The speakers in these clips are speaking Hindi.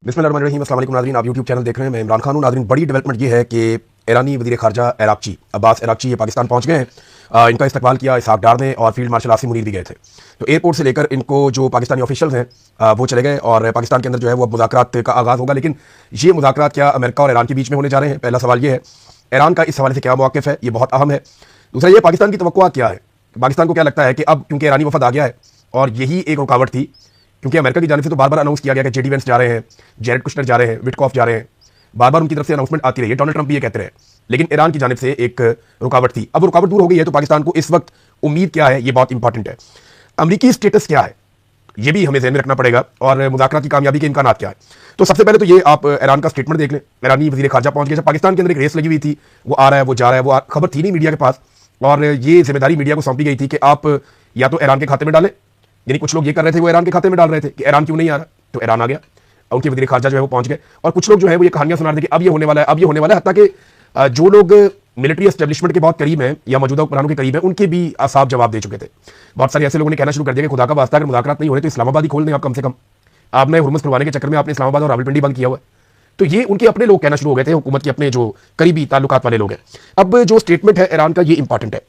बिस्मिल्लाहिर्रहमानिर्रहीम। अस्सलाम वालेकुम नाज़रीन, आप यूट्यूब चैनल देख रहे हैं। मैं इमरान खान हूं। नाज़रीन, बड़ी डेवलपमेंट ये है कि ईरानी वज़ीर ख़ारजा अराक़ची अब्बास अराक़ची ये पाकिस्तान पहुंच गए हैं। इनका इस्तकबाल किया इसहाक़ डार ने और फील्ड मार्शल आसिम मुनीर भी गए थे। तो एयरपोर्ट से लेकर इनको जो पाकिस्तानी ऑफिशियल्स हैं वो चले गए और पाकिस्तान के अंदर जो है वो अब मुज़ाकरात का आगाज़ होगा। लेकिन ये मुज़ाकरात क्या अमेरिका और ईरान के बीच में होने जा रहे हैं? पहला सवाल ये है, ईरान का इस हवाले से क्या मौक़िफ़ है, ये बहुत अहम है। दूसरा ये, पाकिस्तान की तवक्कुआत क्या है? पाकिस्तान को क्या लगता है कि अब क्योंकि ईरानी वफ़द आ गया है और यही एक रुकावट थी, क्योंकि अमेरिका की जानिब से तो बार बार अनाउंस किया गया कि जेडी वेंस जा रहे हैं, जेरेड कुशनर जा रहे हैं, विटकॉफ जा रहे हैं, बार बार उनकी तरफ से अनाउंसमेंट आती रही है, डोनाल्ड ट्रंप भी ये कहते रहे। लेकिन ईरान की जानिब से एक रुकावट थी, अब रुकावट दूर हो गई है। तो पाकिस्तान को इस वक्त उम्मीद क्या है, ये बहुत इंपॉर्टेंट है। अमरीकी स्टेटस क्या है, ये भी हमें ध्यान में रखना पड़ेगा, और मुज़ाकरात की कामयाबी के इम्कानात क्या है। तो सबसे पहले तो ये आप ईरान का स्टेटमेंट देख लें। ईरानी वज़ीर ख़ारजा पहुंच गए। पाकिस्तान के अंदर एक रेस लगी हुई थी, वो आ रहा है, वो जा रहा है, वो खबर थी नहीं मीडिया के पास, और ये जिम्मेदारी मीडिया को सौंपी गई थी कि आप या तो ईरान के खाते में डालें, यानी कुछ लोग ये कर रहे थे, वो ईरान के खाते में डाल रहे थे कि ईरान क्यों नहीं आ रहा, तो ईरान आ गया, उनके वज़ीर ख़ारजा जो है वो पहुंच गए। और कुछ लोग जो है वो ये कहानियां सुना रहे थे कि अब ये होने वाला है, अब ये होने वाला है। हत्ता कि जो लोग मिलिट्री एस्टेब्लिशमेंट के बहुत करीब हैं या मौजूदा हुक्मरानों के करीब हैं, उनके भी साफ जवाब दे चुके थे। बहुत सारे ऐसे लोगों ने कहना शुरू कर दिया कि खुदा का वास्ता, अगर मुज़ाकरात नहीं हो रहे तो इस्लामाबाद ही खोल दें आप, कम से कम आपने हुर्मुज़ खुलवाने के चक्कर में आपने इस्लामाबाद और रावलपिंडी बंद किया हुआ है। तो ये उनके अपने लोग कहना शुरू हो गए थे, हुकूमत के अपने जो करीबी ताल्लुकात वाले लोग हैं। अब जो स्टेटमेंट है ईरान का, ये इंपॉर्टेंट है।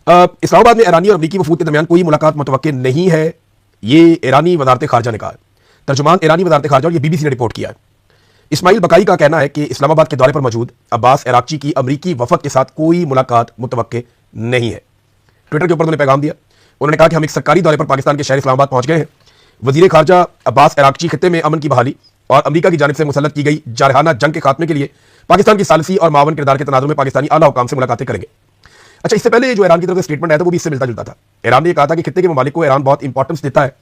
इस्लामाबाद में ईरानी और अमरीकी वफूद के दरमियान कोई मुलाकात मुतवक्के नहीं है, ये ईरानी वज़ारत ख़ारजा ने कहा है। तर्जुमान ईरानी वज़ारत ख़ारजा, और ये बीबीसी ने रिपोर्ट किया है। इस्माइल बकाई का कहना है कि इस्लामाबाद के दौरे पर मौजूद अब्बास अराक़ची की अमरीकी वफद के साथ कोई मुलाकात मुतवक्के नहीं है। ट्विटर के ऊपर उन्होंने पैगाम दिया। उन्होंने कहा कि हम एक सरकारी दौरे पर पाकिस्तान के शहर इस्लामाबाद पहुंच गए हैं। वज़ीर ख़ारजा अब्बास अराक़ची खित्ते में अमन की बहाली और अमरीका की जानिब से मुसल्लत की गई जारहाना जंग के खात्मे के लिए पाकिस्तान की सालिसी और मावन किरदार के तनाज़ुर में पाकिस्तानी आला हुकाम से मुलाकातें करेंगे। अच्छा, इससे पहले जो ईरान की तरफ से स्टेटमेंट आया था वो भी इससे मिलता जुलता था। ईरान ने कहा था कि खित्ते के ममालिक को ईरान बहुत इंपॉर्टेंस देता है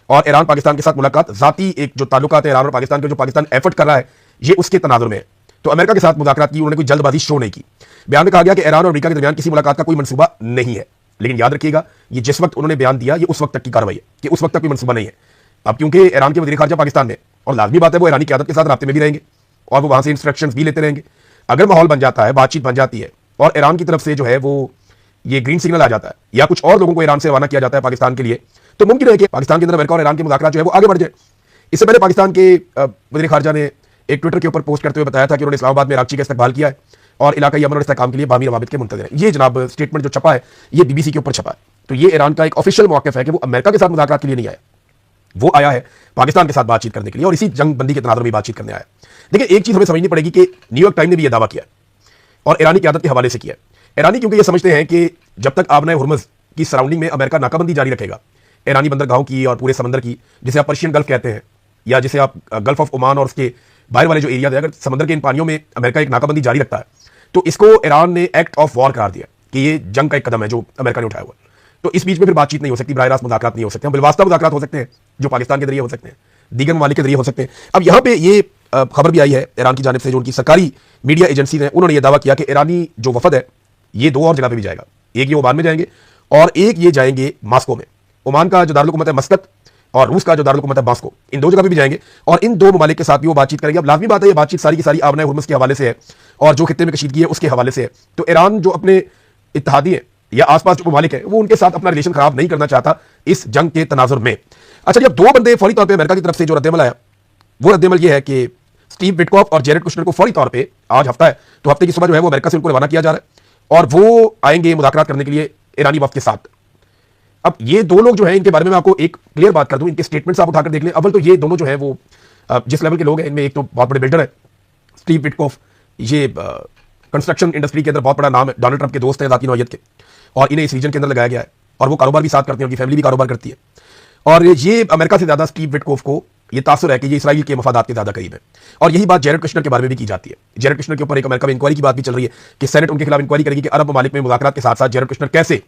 और ईरान पाकिस्तान के साथ मुलाकात ज़ाती एक जो ताल्लुकात है ईरान और पाकिस्तान के, जो पाकिस्तान एफर्ट कर रहा है, ये उसके तनाजुर में है। तो अमेरिका के साथ मुज़ाकरात की उन्होंने कोई जल्दबाजी शो नहीं की। बयान में कहा गया कि ईरान और अमेरिका के दरमियान किसी मुलाकात का कोई मनसूबा नहीं है। लेकिन याद रखिएगा, ये जिस वक्त उन्होंने बयान दिया, ये उस वक्त तक की कार्रवाई है कि उस वक्त तक कोई मनसूबा नहीं है। अब क्योंकि ईरान के वज़ीर ख़ारजा पाकिस्तान में, और लाजमी बात है वो ईरानी क़यादत के साथ राब्ते में भी रहेंगे और वो वहाँ से इंस्ट्रक्शंस भी लेते रहेंगे। अगर माहौल बन जाता है, बातचीत बन जाती है और ईरान की तरफ से जो है वो ये ग्रीन सिग्नल आ जाता है या कुछ और लोगों को ईरान से रवाना किया जाता है पाकिस्तान के लिए, तो मुमकिन है कि पाकिस्तान के अंदर अमेरिका और ईरान के मुज़ाकरात जो है वो आगे बढ़ जाए। इससे पहले पाकिस्तान के वज़ीर ख़ारजा ने एक ट्विटर के ऊपर पोस्ट करते हुए बताया था कि उन्होंने इस्लामाबाद में अराक़ची का इस्तकबाल किया है और इलाकाई अमन और इस्तेहकाम के लिए बाहमी रवाबित के मुंतज़िर हैं। ये जनाब स्टेटमेंट जो छपा है, ये बीबीसी के ऊपर छपा है। तो ये ईरान का एक ऑफिशियल मौक़िफ़ है कि वो अमेरिका के साथ मुज़ाकरात के लिए नहीं आया, वो आया है पाकिस्तान के साथ बातचीत करने के लिए और इसी जंग बंदी के तनाज़ुर में बातचीत करने आया। देखिए, एक चीज़ हमें समझनी पड़ेगी कि न्यूयॉर्क टाइम ने भी यह दावा किया और ईरानी क़यादत के हवाले से किया। ईरानी क्योंकि ये समझते हैं कि जब तक आबनाए हुर्मुज़ की सराउंडिंग में अमेरिका नाकाबंदी जारी रखेगा, ईरानी बंदरगाहों की और पूरे समंदर की, जिसे आप पर्शियन गल्फ कहते हैं या जिसे आप गल्फ ऑफ ओमान और उसके बाहर वाले जो एरिया है, अगर समंदर के इन पानियों में अमेरिका एक नाकाबंदी जारी रखता है तो इसको ईरान ने एक्ट ऑफ वॉर करार दिया कि ये जंग का एक कदम है जो अमेरिका ने उठाया हुआ। तो इस बीच में फिर बातचीत नहीं हो सकती, बराह रास्त मुज़ाकरात नहीं हो सकते। हम बिलवास्ता मुज़ाकरात हो सकते हैं जो पाकिस्तान के जरिए हो सकते हैं, दीगर ममालिक के जरिए हो सकते हैं। अब यहाँ पे ये खबर भी आई है ईरान की जानिब से, जो उनकी सरकारी मीडिया एजेंसी हैं, उन्होंने ये दावा किया कि ईरानी जो वफद है ये दो और जगह पे भी जाएगा। एक ये ओमान में जाएंगे और एक ये जाएंगे मास्को में। ओमान का जो दारुल हुकूमत है मस्कत और रूस का जो दारुल हुकूमत है मास्को, इन दो जगह पे भी जाएंगे और इन दो ममालिक के साथ भी वो बातचीत करेंगे। अब लाजमी बात है ये बातचीत सारी की सारी आबनाए हुर्मुज़ के हवाले से है और जो खित्ते में कशीदगी है उसके हवाले से है। तो ईरान जो अपने इत्तेहादी है या आसपास जो ममालिक है, वो उनके साथ अपना रिलेशन खराब नहीं करना चाहता इस जंग के तनाजुर में। अच्छा, जब दो बंदे फौरी तौर पर अमेरिका की तरफ से जो रद्दमल आया, वो रद्दमल ये है कि स्टीव विटकॉफ और जेरेड कुशनर को फौरी तौर पर, आज हफ्ता है तो हफ्ते की सुबह जो है वो अमेरिका से उनको रवाना किया जा रहा है और वो आएंगे मुज़ाकरात करने के लिए ईरानी वफ़द के साथ। अब ये दो लोग जो है, इनके बारे में मैं आपको एक क्लियर बात कर दूं, इनके स्टेटमेंट्स आप उठाकर देख लें। अव्वल तो ये दोनों जो है वो जिस लेवल के लोग हैं, इनमें एक तो बहुत बड़े बिल्डर है स्टीव विटकॉफ, ये कंस्ट्रक्शन इंडस्ट्री के अंदर बहुत बड़ा नाम है, डोनाल्ड ट्रंप के दोस्त हैं ज़ाती नौयत के, और इन्हें इस रीजन के अंदर लगाया गया है और वो कारोबार भी साथ करते हैं, उनकी फैमिली भी कारोबार करती है। और ये अमेरिका से ज़्यादा स्टीव विटकॉफ को ये तासुर है कि ये इसराइल के मफादात के ज़्यादा करीब है। और यही बात जेरेड कुशनर के बारे में भी की जाती है। जेरेड कुशनर के ऊपर एक अमेरिका में इंक्वायरी की बात भी चल रही है कि सेनेट उनके खिलाफ इंक्वायरी करेगी कि अरब ममालिक में मुज़ाकरात के साथ साथ जेरेड कुशनर कैसे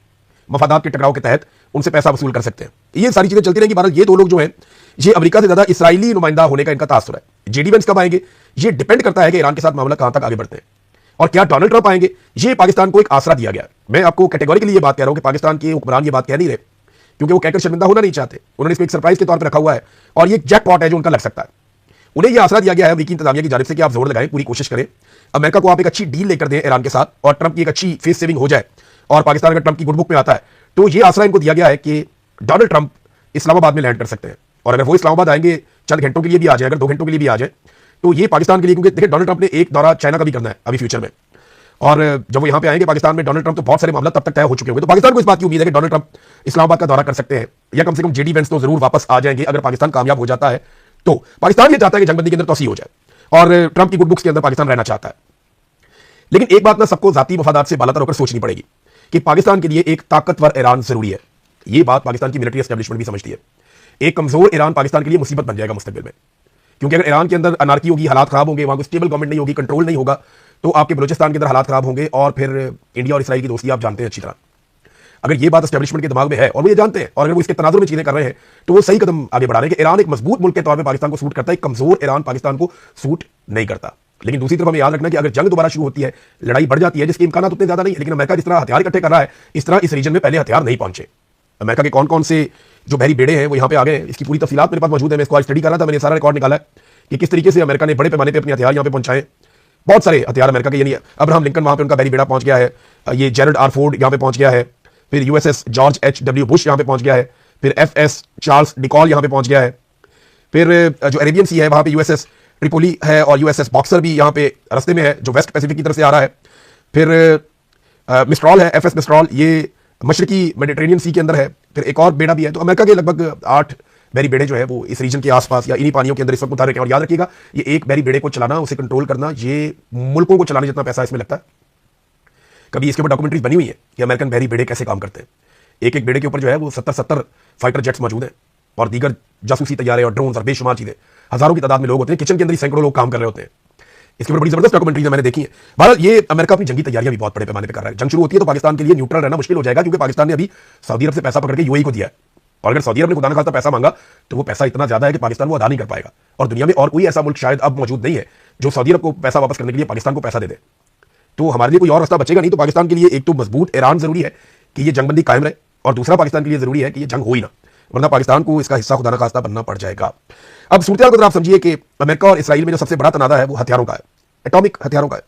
मफादात के टकराव के तहत उनसे पैसा वसूल कर सकते हैं। ये सारी चीजें चलती रहेंगी। भारत, ये दो लोग जो हैं, ये अमेरिका से ज्यादा इसराइली नुमाइंदा होने का इनका तासुर है। जेडी वेंस कब आएंगे, ये डिपेंड करता है कि ईरान के साथ मामला कहां तक आगे बढ़ते हैं और क्या डोनाल्ड ट्रंप आएंगे। ये पाकिस्तान को एक आसरा दिया गया। मैं आपको कैटेगोरिकली ये बात कह रहा हूं कि पाकिस्तान के हुक्मरान ये बात कह नहीं रहे क्योंकि वो कहकर शर्मिंदा होना नहीं चाहते। उन्होंने इसको एक सरप्राइज के तौर पर रखा हुआ है और ये जैकपॉट है जो उनका लग सकता है। उन्हें यह आसरा दिया गया है अमेरिकी इंतजामिया की जानिब से कि आप जोर लगाएं, पूरी कोशिश करें, अमेरिका को आप एक अच्छी डील लेकर दें ईरान के साथ और ट्रंप की एक अच्छी फेस सेविंग हो जाए और पाकिस्तान अगर ट्रंप की गुडबुक में आता है तो ये आसरा इनको दिया गया है कि डोनाल्ड ट्रंप इस्लामाबाद में लैंड कर सकते हैं। और अगर वो इस्लामाबाद आएंगे चंद घंटों के लिए भी आ जाए, अगर 2 घंटों के लिए भी आ जाए, तो ये पाकिस्तान के लिए, क्योंकि देखिए डोनाल्ड ट्रंप ने एक दौरा चाइना का भी करना है अभी फ्यूचर में, और जब वो यहाँ पे आएंगे पाकिस्तान में डोनाल्ड ट्रंप, तो बहुत सारे मामला तब तक तय हो चुके होंगे। तो पाकिस्तान को इस बात की उम्मीद है कि डोनाल्ड ट्रंप इस्लामाबाद का दौरा कर सकते हैं, या कम से कम जेडी वेंस तो जरूर वापस आ जाएंगे अगर पाकिस्तान कामयाब हो जाता है। तो पाकिस्तान ये चाहता है कि जंगबंदी के अंदर तोसी हो जाए और ट्रंप की गुड बुक्स के अंदर पाकिस्तान रहना चाहता है। लेकिन एक बात ना सबको जाती मफादात से बालातर होकर सोचनी पड़ेगी कि पाकिस्तान के लिए एक ताकतवर ईरान जरूरी है। ये बात पाकिस्तान की मिलिट्री एस्टेब्लिशमेंट भी समझती है। एक कमजोर ईरान पाकिस्तान के लिए मुसीबत बन जाएगा मुस्तकबिल में, क्योंकि अगर ईरान के अंदर अनार्की होगी, हालात खराब होंगे, वहां कोई स्टेबल गवर्नमेंट नहीं होगी, कंट्रोल नहीं होगा, तो आपके बलूचिस्तान के अंदर हालात खराब होंगे, और फिर इंडिया और इसराइल की दोस्ती आप जानते हैं अच्छी तरह। अगर ये बात एस्टेब्लिशमेंट के दिमाग में है और वो ये जानते हैं, और अगर वो इसके तनाजुर में चीजें कर रहे हैं, तो वो सही कदम आगे बढ़ा रहे हैं कि ईरान एक मजबूत मुल्क के तौर पर पाकिस्तान को सूट करता है, कमजोर ईरान पाकिस्तान को सूट नहीं करता। लेकिन दूसरी तरफ हमें याद रखना कि अगर जंग दोबारा शुरू होती है, लड़ाई बढ़ जाती है, जिसके इम्कान उतने ज्यादा नहीं है, लेकिन अमेरिका जिस तरह हथियार इकट्ठे कर रहा है, इस तरह इस रीजन में पहले हथियार नहीं पहुंचे। अमेरिका के कौन कौन से जो बहरी बेड़े हैं वो यहाँ पे आ गए, इसकी पूरी तफसीलात मेरे पास मौजूद है। मैं इसको आज स्टडी कर रहा था, मैंने सारा रिकॉर्ड निकाला है कि किस तरीके से अमेरिका ने बड़े पैमाने पर अपने हथियार यहाँ पे पहुंचाए। बहुत सारे हथियार अमेरिका के, यानी अब्राहम लिंकन वहां पे उनका बहरी बेड़ा पहुंच गया है, ये जेरल्ड आर फोर्ड यहाँ पे पहुंच गया है, फिर यूएसएस जॉर्ज एच.डब्ल्यू. बुश यहाँ पे पहुंच गया है, फिर एफ.एस. चार्ल्स डिकॉल यहाँ पे पहुंच गया है, फिर जो अरेबियन सी है वहां पे यूएसएस ट्रिपोली है, और यूएसएस बॉक्सर भी यहाँ पे रास्ते में है जो वेस्ट पैसिफिक की तरफ से आ रहा है। फिर मिस्ट्रॉल है, एफ.एस. मिस्ट्रॉल, ये मशरकी मेडिटेरेनियन सी के अंदर है। फिर एक और बेड़ा भी है। तो अमेरिका के लगभग 8 बैरी बेड़े जो है वो इस रीजन के आसपास या इन्हीं पानियों के अंदर इस वक्त मुताबिक है। और याद रखिएगा, ये एक बैरी बेड़े को चलाना, उसे कंट्रोल करना, ये मुल्कों को चलाने जितना पैसा इसमें लगता है। कभी इसके ऊपर डॉक्यूमेंट्रीज बनी हुई है कि अमेरिकन बैरी बेड़े कैसे काम करते हैं। एक एक बेड़े के ऊपर जो है वो 70 फाइटर जेट्स मौजूद हैं, और दीगर जासूसी तैयारे और ड्रोन और बेशुमार चीजें, हजारों की तादाद में लोग होते हैं, किचन के अंदर ही सैकड़ों लोग काम कर रहे होते हैं। इसके ऊपर बड़ी जबरदस्त डॉक्यूमेंटरीज मैंने देखी है। भारत, ये अमेरिका अपनी जंगी तैयारियां भी बहुत बड़े पैमाने पर कर रहा है। जंग शुरू होती है तो पाकिस्तान के लिए न्यूट्रल रहना मुश्किल हो जाएगा, क्योंकि पाकिस्तान ने अभी सऊदी अरब से पैसा पकड़ के यूएई को दिया है, और अगर सऊदी अरब ने खुदा न खास्ता पैसा मांगा तो वो पैसा इतना ज्यादा है कि पाकिस्तान वो अदा नहीं कर पाएगा। और दुनिया में और कोई ऐसा मुल्क शायद अब मौजूद नहीं है जो सऊदी अरब को पैसा वापस करने के लिए पाकिस्तान को पैसा दे दे। तो हमारे लिए कोई और रास्ता बचेगा नहीं। तो पाकिस्तान के लिए एक तो मजबूत ईरान जरूरी है कि ये जंगबंदी कायम रहे, और दूसरा पाकिस्तान के लिए जरूरी है कि ये जंग हो ही ना, वरना पाकिस्तान को इसका हिस्सा खुदा न खास्ता बनना पड़ जाएगा। अब सूरत को आप समझिए कि अमेरिका और इसराइल में जो सबसे बड़ा तनाजा है वो हथियारों का है, एटॉमिक हथियारों का है।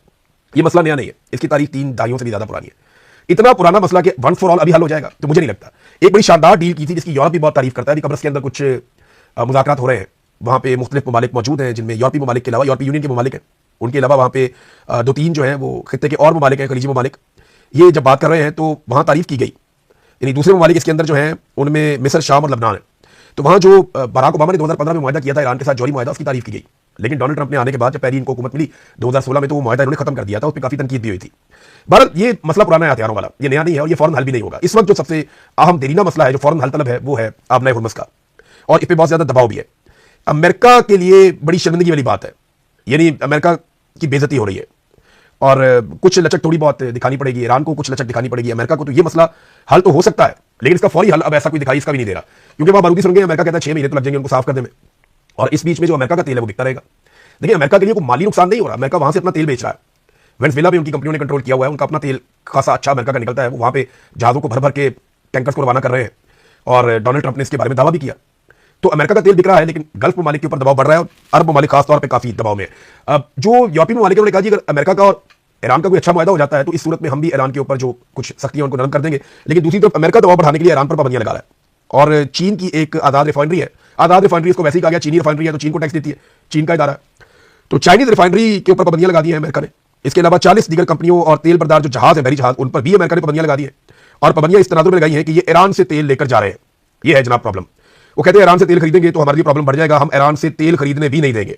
ये मसला नया नहीं है, इसकी तारीख 3 दहाइयों से भी ज्यादा पुरानी है। इतना पुराना मसला कि वंस फॉर ऑल अभी हल हो जाएगा तो मुझे नहीं लगता। एक बड़ी शानदार डील की थी जिसकी यूरोप भी बहुत तारीफ करता है। अभी कब्रस के अंदर कुछ मुज़ाकरात हो रहे हैं, वहां पे मुख्तलिफ ममालिक मौजूद हैं, जिनमें यूरोपीय ममालिक के अलावा, यूरोपीय यूनियन के ममालिक हैं, उनके अलावा वहां पे 2-3 जो है वो खित्ते के और ममालिक हैं, खलीजी ममालिक। ये जब बात कर रहे हैं तो वहां तारीफ की गई, यानी दूसरे ममालिक इसके अंदर जो है उनमें मिस्र, शाम और लबनान है। तो वहां जो बराक ओबामा ने 2015 में मुआहदा किया था ईरान के साथ, जौहरी मुआहदा, उसकी तारीफ की गई। लेकिन डोनाल्ड ट्रंप ने आने के बाद जब पहली इनको हुकूमत मिली 2016 में, तो वो मुआहदा इन्होंने खत्म कर दिया था, उस पर काफी तनकीद भी हुई थी। भारत, ये मसला पुराना है हथियारों वाला, ये नया नहीं है, और ये फौरन हल भी नहीं होगा। इस वक्त जो सबसे अहम देरीना मसला है, जो फौरन हल तलब है, वो है आबनाए हुर्मुज़ का, और इस पर बहुत ज्यादा दबाव भी है। अमेरिका के लिए बड़ी शर्मिंदगी वाली बात है, यानी अमेरिका की बेइज्जती हो रही है, और कुछ लचक थोड़ी बहुत दिखानी पड़ेगी, ईरान को कुछ लचक दिखानी पड़ेगी। अमेरिका को तो ये मसला हल तो हो सकता है, लेकिन इसका फौरी हल अब ऐसा कोई दिखाई इसका भी नहीं दे रहा, क्योंकि वहां बारूदी सुरंगें अमेरिका कहता है 6 महीने तो लग जाएंगे उनको साफ करने में, और इस बीच में जो अमेरिका का तेल है वो बिकता रहेगा। देखिए, अमेरिका के लिए कोई माली नुकसान नहीं हो रहा, अमेरिका वहां से अपना तेल बेच रहा है। वेनेजुएला भी उनकी कंपनियों ने कंट्रोल किया हुआ है, उनका अपना तेल खासा अच्छा अमेरिका का निकलता है, वो वहां पे जहाजों को भर भर के टैंकर्स को रवाना कर रहे हैं, और डोनाल्ड ट्रंप ने इसके बारे में दावा भी किया। तो अमेरिका का तेल बिक रहा है, लेकिन गल्फ ममालिक के ऊपर दबाव बढ़ रहा है, और अरब ममालिक खासतौर पर काफी दबाव में। अब जो यूरोपीय ममालिक ने कहा जी अगर अमेरिका का और ईरान का कोई अच्छा मुआहदा हो जाता है तो इस सूरत में हम भी ईरान के ऊपर जो कुछ सख्तियां उनको नरम कर देंगे। लेकिन दूसरी तरफ अमेरिका दबाव बढ़ाने के लिए ईरान पर पाबंदियां लगा रहा है, और चीन की एक आजाद रिफाइनरी है, आजाद रिफाइनरी इसको वैसे ही कहा गया, चीनी रिफाइनरी है तो चीन को टैक्स देती है, चीन का इदारा है, तो चाइनीज रिफाइनरी के ऊपर पाबंदियां लगा दी है अमेरिका ने। इसके अलावा 40 दीगर कंपनियों और तेल बरदार जो जहाज है, बहरी जहाज, उन पर भी अमेरिका ने पाबंदियां लगा दी है, और पाबंदियां इस तनाजुर में लगाई है कि ये ईरान से तेल लेकर जा रहे हैं। ये है जनाब प्रॉब्लम। वो कहते हैं ईरान से तेल खरीदेंगे तो हमारे लिए प्रॉब्लम बढ़ जाएगा, हम ईरान से तेल खरीदने भी नहीं देंगे।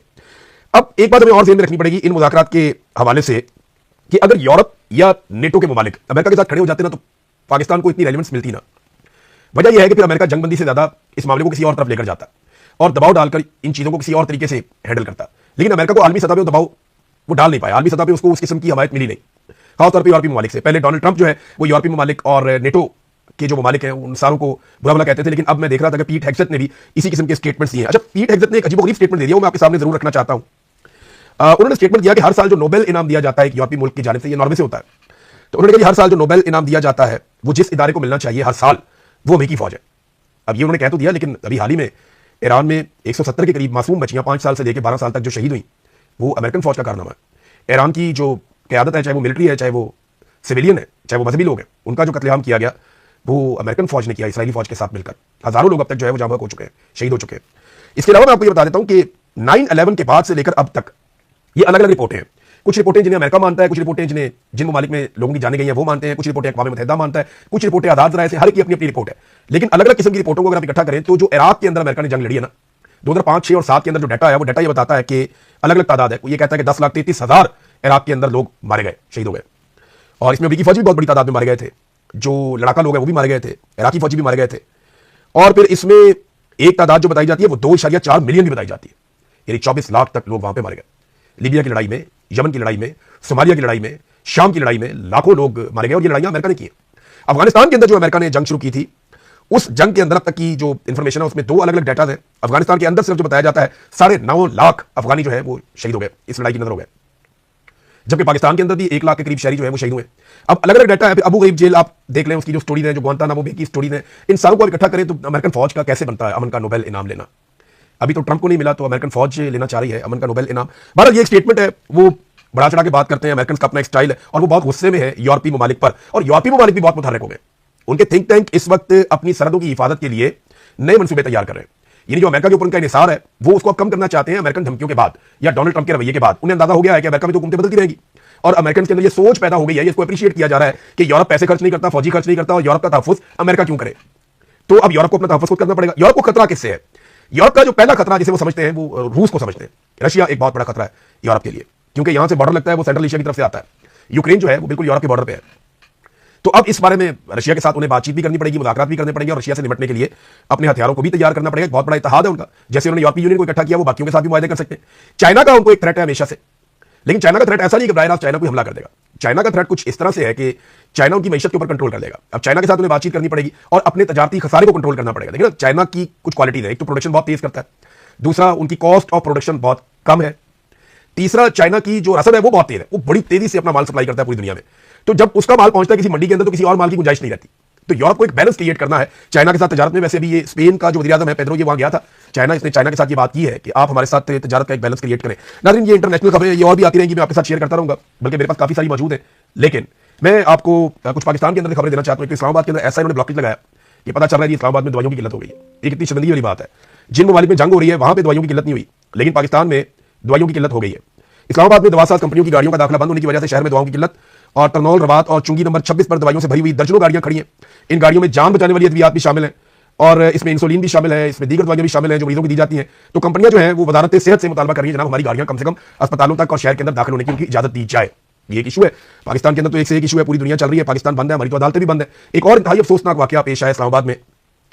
अब एक बात हमें और ध्यान में रखनी पड़ेगी इन मुज़ाकरात के हवाले से कि अगर यूरोप या नेटो के ममालिक अमेरिका के साथ खड़े हो जाते ना तो पाकिस्तान को इतनी रेलेवेंस मिलती ना। वजह यह है कि फिर अमेरिका जंगबंदी से ज्यादा इस मामले को किसी और तरफ लेकर जाता और दबाव डालकर इन चीजों को किसी और तरीके से हैंडल करता। लेकिन अमेरिका को आलमी सतह पर दबाव वो डाल नहीं पाया, आलमी सतह पर उसको उस किस्म की हमायत मिली नहीं, खासतौर पर यूरोपीय ममालिक से। पहले डोनाल्ड ट्रंप जो है वो यूरोपीय ममालिक और नेटो के जो ममालिक हैं उन सारों को बुरा भला कहते थे, लेकिन अब मैं देख रहा था कि पीट हेग्सेट ने भी इसी किस्म के स्टेटमेंट्स दिए हैं। अच्छा, पीट हेग्सेट ने एक अजीबोगरीब स्टेटमेंट दे दिया, वो मैं आपके सामने जरूर रखना चाहता हूं। उन्होंने स्टेटमेंट दिया कि हर साल जो नोबेल इनाम दिया जाता है एक यूरोपीय मुल्क की जानिब से, ये नॉर्वे से होता है, तो उन्होंने कहा हर साल जो नोबेल इनाम दिया जाता है वो जिस इदारे को मिलना चाहिए हर साल, वो अमेरिकी फौज है। अब ये उन्होंने कह तो दिया, लेकिन अभी हाल ही में ईरान में 170 के करीब मासूम बच्चियां 5 साल से लेकर 12 साल तक जो शहीद हुई, वो अमेरिकन फौज का कारनामा है। ईरान की जो क्यादत है, चाहे वो मिलिट्री है, चाहे वो सिविलियन है, चाहे वो मजहबी लोग हैं, उनका जो कत्लेआम किया गया वो अमेरिकन फौज ने किया, इसराइली फौज के साथ मिलकर। हजारों लोग अब तक जो है वो जाँ बहक हो चुके हैं, शहीद हो चुके हैं। इसके अलावा मैं आपको ये बता देता हूं कि 9/11 के बाद से लेकर अब तक ये अलग अलग रिपोर्टें हैं। कुछ रिपोर्टें जिन्हें अमेरिका मानता है, कुछ रिपोर्टें जिन ममालिक में लोगों की जाने गई हैं वो मानते हैं, कुछ रिपोर्टें अक़वाम मुत्तहिदा मानता है, कुछ रिपोर्टें आज़ाद ज़राए से, हर की अपनी अपनी रिपोर्ट है। लेकिन अलग अलग किस्म की रिपोर्टों को अगर आप इकट्ठा करें तो जो इराक के अंदर अमेरिका ने जंग लड़ी है ना 2005, 6 और 7 के अंदर जो डाटा है वो डाटा ये बताता है कि अलग अलग तादाद है। ये कहता है कि 10,33,000 इराक के अंदर लोग मारे गए, शहीद हो गए, और इसमें अमरीकी फौजी भी बहुत बड़ी तादाद में मारे गए थे, जो लड़ाका लोग हैं वो भी मारे गए थे, इराकी फौजी भी मारे गए थे। और फिर इसमें एक तादाद जो बताई जाती है वो 2.4 मिलियन भी बताई जाती है, यानी 24 लाख तक लोग वहां पे मारे गए। लीबिया की लड़ाई में, यमन की लड़ाई में, सोमालिया की लड़ाई में, शाम की लड़ाई में लाखों लोग मारे गए, और ये लड़ाइयां अमेरिका ने की। अफगानिस्तान के अंदर जो अमेरिका ने जंग शुरू की थी, उस जंग के अंदर अब तक की जो इंफॉर्मेशन है उसमें 2 अलग अलग डाटा है। अफगानिस्तान के अंदर सिर्फ जो बताया जाता है 9.5 लाख अफगानी जो है वो शहीद हो गए, इस लड़ाई के अंदर हो गए, जबकि पाकिस्तान के अंदर भी 1 लाख के करीब शहरी जो है वो शहीद हुए। अब अलग अलग डाटा है। अबू गरीब जेल आप देख लें, उसकी जो स्टोरी है, जो ग्वांतानामो बे की स्टोरी है, इन सारों को इकट्ठा करें तो अमेरिकन फौज का कैसे बनता है अमन का नोबेल इनाम लेना। अभी तो ट्रंप को नहीं मिला तो अमेरिकन फौज लेना चाह रही है अमन का नोबेल इनाम। बहरहाल ये एक स्टेटमेंट है, वो बढ़ा चढ़ा के बात करते हैं, अमेरिकन का अपना एक स्टाइल है, और वो बहुत गुस्से में है यूरोपीय ममालिक पर, और यूरोपीय ममालिक भी बहुत मुतहर्रिक हो गए। उनके थिंक टैंक इस वक्त अपनी सरहदों की हिफाजत के लिए नए मंसूबे तैयार कर रहे हैं। यानी जो अमेरिका के ऊपर उनका इन्हिसार है वो उसको अब कम करना चाहते हैं अमेरिकन धमकियों के बाद या डोनाल्ड ट्रंप के रवैये के बाद। उन्हें अंदाजा हो गया है कि अमेरिका में तो हुकूमतें बदलती रहेगी, और अमेरिकन के अंदर ये सोच पैदा हो गई है, इसको अप्रिशिएट किया जा रहा है कि यूरोप पैसे खर्च नहीं करता, फौजी खर्च नहीं करता, और यूरोप का तहफ्फुज़ अमेरिका क्यों करे। तो अब यूरोप को अपना तहफ्फुज़ करना पड़ेगा। यूरोप को खतरा किससे है? यूरोप का जो पहला खतरा जिसे वो समझते हैं वो रूस को समझते हैं। रशिया एक बहुत बड़ा खतरा है यूरोप के लिए, क्योंकि यहां से बॉर्डर लगता है वो सेंट्रल एशिया की तरफ से आता है। यूक्रेन जो है वो बिल्कुल यूरोप के बॉर्डर पे है। तो अब इस बारे में रशिया के साथ उन्हें बातचीत भी करनी पड़ेगी, मुज़ाकरात भी करने पड़ेंगे, और रशिया से निपटने के लिए अपने हथियारों को भी तैयार करना पड़ेगा। बहुत बड़ा इत्तेहाद है उनका, जैसे उन्होंने यूरोपीय यूनियन को इकट्ठा किया वो बाकियों के साथ भी मुआहदे कर सकते हैं। चाइना का उनको एक थ्रेट है हमेशा से, लेकिन चाइना का थ्रेट ऐसा नहीं कि बराह रास्त चाइना कोई हमला कर देगा। चाइना का थ्रेट कुछ इस तरह से है कि चाइना उनकी मैशत के ऊपर कंट्रोल कर लेगा। अब चाइना के साथ उन्हें बातचीत करनी पड़ेगी और अपने तजारती खसारे को कंट्रोल करना पड़ेगा। देखिए ना, चाइना की कुछ क्वालिटीज है, एक तो प्रोडक्शन बहुत तेज करता है, दूसरा उनकी कॉस्ट ऑफ प्रोडक्शन बहुत कम है, तीसरा चाइना की जो रसद है वो बहुत तेज है, वो बड़ी तेजी से अपना माल सप्लाई करता है पूरी दुनिया में। तो जब उसका माल पहुंचता है किसी मंडी के अंदर तो किसी और माल की गुंजाइश नहीं रहती। तो यूरोप को एक बैलेंस क्रिएट करना है चाइना के साथ तजारत में। वैसे भी ये स्पेन का जो वज़ीर आज़म है पेड्रो, ये वहां गया था चाइना, इसने चाइना के साथ ये बात की है कि आप हमारे साथ तजारत का एक बैलेंस क्रिएट करें। नाज़रीन, ये इंटरनेशनल खबरें ये और भी आती रहेंगी, मैं आपके साथ शेयर करता रहूंगा, बल्कि मेरे पास काफी सारी मौजूद है। लेकिन मैं आपको कुछ पाकिस्तान के अंदर खबरें देना चाहता हूँ कि इस्लामाबाद के अंदर ऐसा इन्होंने ब्लॉकेज लगाया, ये पता चल रहा है कि इस्लामाबाद में दवाइयों की किल्लत हो गई है। ये कितनी शर्मिंदगी वाली बात है। जिन ममालिक में जंग हो रही है वहां पर दवाइयों की किल्लत नहीं हुई, लेकिन पाकिस्तान में दवाइयों की किल्लत हो गई है। इस्लामाबाद में दवासाज कंपनियों की गाड़ियों का दाखिला बंद होने की वजह से शहर में दवाओं की किल्लत, और तरनौल, रवात और चुंगी नंबर 26 पर दवाइयों से भरी हुई दर्जनों गाड़ियां खड़ी हैं। इन गाड़ियों में जान बचाने वाली अद्वियात भी शामिल हैं, और इसमें इंसुलिन भी शामिल है, इसमें दीगर दवाइयां भी शामिल हैं जो मरीजों को दी जाती हैं। तो कंपनियां जो हैं वो वजारत सेहत से मुतालबा कर रही है, जनाब हमारी गाड़ियां कम से कम अस्पतालों तक और शहर के अंदर दाखिल होने की उनकी इजाजत दी जाए। ये एक इशू है पाकिस्तान के अंदर, तो एक से एक इशू है, पूरी दुनिया चल रही है, पाकिस्तान बंद है, हमारी तो अदालतें भी बंद है। एक और इंतहाई अफसोसनाक वाकया पेश आया इस्लामाबाद में।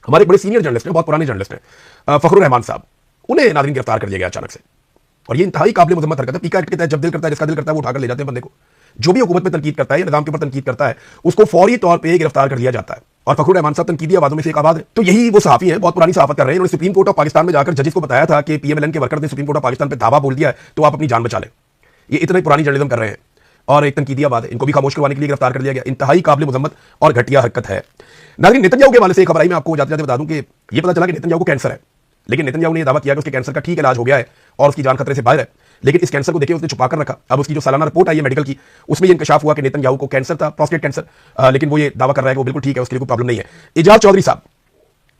हमारे बड़े सीनियर जर्नलिस्ट हैं, बहुत पुराने जर्नलिस्ट हैं, फखरुर रहमान साहब, उन्हें नाज़रीन गिरफ्तार कर लिया गया अचानक से, और ये इंतहाई काबिल मुज़म्मत हरकत है। पीका एक्ट के तहत जब दिल करता है, जिसका दिल करता है वो उठाकर ले जाते हैं बंदे को। जो भी हुकूमत में तनकीद करता है या निज़ाम के ऊपर तनकीद करता है उसको फौरी तौर पे गिरफ्तार कर लिया जाता है, और फखरुर रहमान साहब तनकीदी आवाज़ों में से एक आवाज़ है। तो यही वो सहाफ़ी हैं, बहुत पुरानी सहाफ़त कर रहे हैं। उन्होंने सुप्रीम कोर्ट ऑफ पाकिस्तान में जाकर जजेस को बताया था कि पीएमएलएन के वर्कर ने सुप्रीम कोर्ट ऑफ पाकिस्तान पे दावा बोल दिया है तो आप अपनी जान बचा लें। ये इतनी पुरानी जर्नलिज्म कर रहे हैं और एक तनकीदी आवाज़ है, इनको भी खामोश करवाने के लिए गिरफ्तार कर लिया गया। इंतहाई काबिल मुज़म्मत और घटिया हरकत है। नाज़रीन, नेतन्याहू के हवाले से एक खबर आई, मैं आपको जाते जाते बता दूं कि ये पता चला कि नेतन्याहू को कैंसर है, लेकिन नेतन्याहू ने दावा किया कि उसके कैंसर का ठीक इलाज हो गया है और उसकी जान खतरे से बाहर है। लेकिन इस कैंसर को देखिए उसने छुपा कर रखा। अब उसकी जो सालाना रिपोर्ट आई है मेडिकल की, उसमें ये इंकशाफ हुआ कि नेतन्याहू को कैंसर था, प्रोस्टेट कैंसर, लेकिन वो ये दावा कर रहा है कि वो बिल्कुल ठीक है, उसके लिए कोई प्रॉब्लम नहीं है। एजाज चौधरी साहब,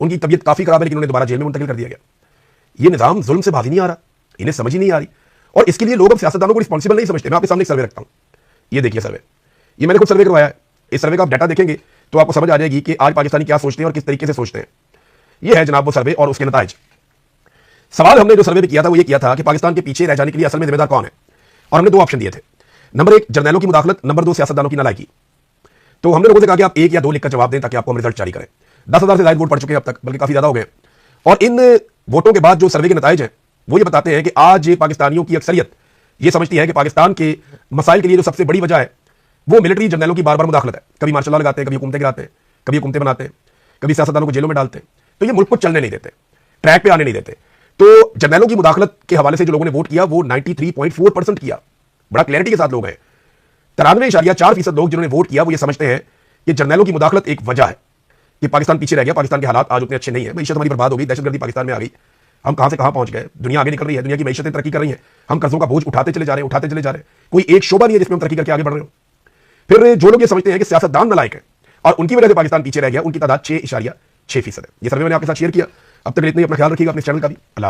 उनकी तबीयत काफी खराब है, लेकिन उन्हें दोबारा जेल में मुंतकिल कर दिया गया। ये निजाम जुल्म से बाजी नहीं आ रहा, इन्हें समझ ही नहीं आ रही, और इसके लिए लोग अब सियासतदानों को रिस्पॉन्सिबल नहीं समझते। मैं आपके सामने एक सर्वे रखता हूँ, ये देखिए सर्वे, ये मैंने खुद सर्वे करवाया है। इस सर्वे का आप डाटा देखेंगे तो आपको समझ आ जाएगी कि आज पाकिस्तानी क्या सोचते हैं और किस तरीके से सोचते हैं। ये है जनाब वो सर्वे और उसके नताइज। सवाल हमने जो सर्वे में किया था वो ये किया था कि पाकिस्तान के पीछे रह जाने के लिए असल में जिम्मेदार कौन है, और हमने 2 ऑप्शन दिए थे। नंबर 1 जर्नैलों की मुदाखलत, नंबर 2 सियासतदानों की नालायकी। तो हमने लोगों से कहा कि आप 1 या 2 लिखकर जवाब दें ताकि आपको हम रिजल्ट जारी करें। 10,000 से ज्यादा वोट पड़ चुके हैं अब तक, बल्कि काफी ज्यादा हो गए, और इन वोटों के बाद जो सर्वे के नताइज हैं वो ये बताते हैं कि आज पाकिस्तानियों की अक्सरियत ये समझती है कि पाकिस्तान के मसाइल के लिए जो सबसे बड़ी वजह है वो मिलिट्री जर्नैलों की बार बार मुदाखलत है। कभी मार्शल लॉ लगाते हैं, कभी हुकूमतें गिराते हैं, कभी हुकूमतें बनाते हैं, कभी सियासतदानों को जेलों में डालते हैं। तो ये मुल्क को चलने नहीं देते, ट्रैक पे आने नहीं देते। तो जर्नैलों की मुदाखलत के हवाले से जो लोगों ने वोट किया वो 93.4% किया, बड़ा क्लैरिटी के साथ लोग हैं। 93.4% लोग जिन्होंने वोट किया वो ये समझते हैं कि जर्नैलों की मुदाखलत एक वजह है कि पाकिस्तान पीछे रह गया, पाकिस्तान के हालात आज उतने अच्छे नहीं है, मैशत हमारी बर्बाद हो गई, दहशतगर्दी पाकिस्तान में आ गई, हम कहां से कहां पहुंच गए, दुनिया आगे निकल रही है, दुनिया की मैशतें तरक्की कर रही हैं, हम कर्जों का बोझ उठाते चले जा रहे हैं, कोई एक शोबा नहीं है जिसमें हम तरक्की करके आगे बढ़ रहे हो। फिर जो लोग ये समझते हैं कि सियासतदान नालायक है और उनकी वजह से पाकिस्तान पीछे रह गया, उनकी तादाद 6.6% है। ये सर्वे मैंने आपके साथ शेयर किया। अब तक इतना ही, अपना ख्याल रखिएगा, अपने चैनल का भी। अल्लाह।